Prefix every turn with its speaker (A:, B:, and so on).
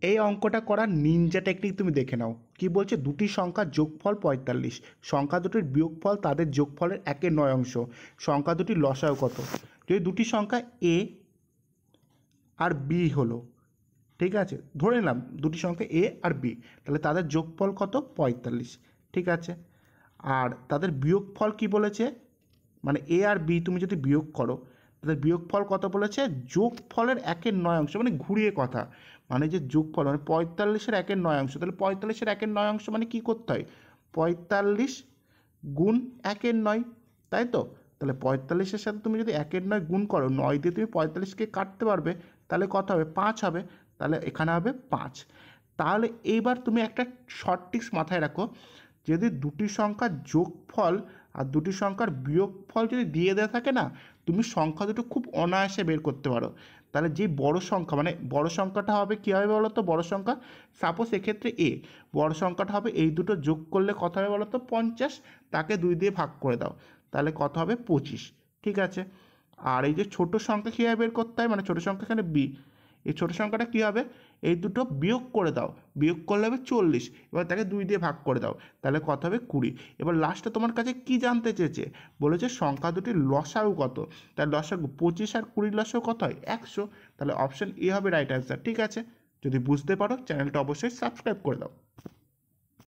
A: এই অঙ্কটা করার নিনজা টেকনিক তুমি দেখে নাও। কি বলছে, দুটি সংখ্যার যোগফল 45, সংখ্যা দুটির বিয়োগফল তাদের যোগফলের 1/9 অংশ, সংখ্যা দুটির লসাগু কত। যদি দুটি সংখ্যা এ আর বি হলো, ঠিক আছে, ধরে নিলাম দুটি সংখ্যা এ আর বি, তাহলে তাদের যোগফল কত, 45, ঠিক আছে। আর তাদের বিয়োগফল কি বলেছে, মানে এ আর বি তুমি যদি বিয়োগ করো, তাদের বিয়োগফল কত বলেছে, যোগফলের 1/9 অংশ, মানে ঘুরিয়ে কথা, মানে যে যোগফল মানে 45-এর 1/9 অংশ, তাহলে 45-এর 1/9 অংশ মানে কী করতে হয়, 45 গুণ 1/9, তাই তো। তাহলে 45-এর সাথে তুমি যদি 1/9 গুণ করো, 9 দিয়ে তুমি 45কে কাটতে পারবে, তাহলে কত হবে, 5 হবে, তাহলে এখানে হবে 5। তাহলে এইবার তুমি একটা শর্ট ট্রিক্স মাথায় রাখো, যদি দুটি সংখ্যার যোগফল আর দুটি সংখ্যার বিয়োগফল যদি দিয়ে দেওয়া থাকে না, তুমি সংখ্যা দুটো খুব অনায়াসে বের করতে পারো। তাহলে যে বড় সংখ্যা, মানে বড় সংখ্যাটা হবে কী হবে বলো তো, বড় সংখ্যা সাপোজ এক্ষেত্রে এ, বড় সংখ্যাটা হবে এই দুটো যোগ করলে কত হবে বলো তো, 50, তাকে 2 দিয়ে ভাগ করে দাও, তাহলে কত হবে, 25, ঠিক আছে। আর এই যে ছোট সংখ্যা কীভাবে বের করতে হয়, মানে ছোট সংখ্যা এখানে বি, এই ছোটো সংখ্যাটা কী হবে, এই দুটো বিয়োগ করে দাও, বিয়োগ করলে হবে 40, এবার তাকে 2 দিয়ে ভাগ করে দাও, তাহলে কত হবে, 20। এবার লাস্টে তোমার কাছে কি জানতে চেয়েছে, বলেছে সংখ্যা দুটির লসাগু কত, তার লসাগু 25 আর 20 লসাগু কত হয়, 100, তাহলে অপশন এ হবে রাইট অ্যান্সার, ঠিক আছে। যদি বুঝতে পারো চ্যানেলটা অবশ্যই সাবস্ক্রাইব করে দাও।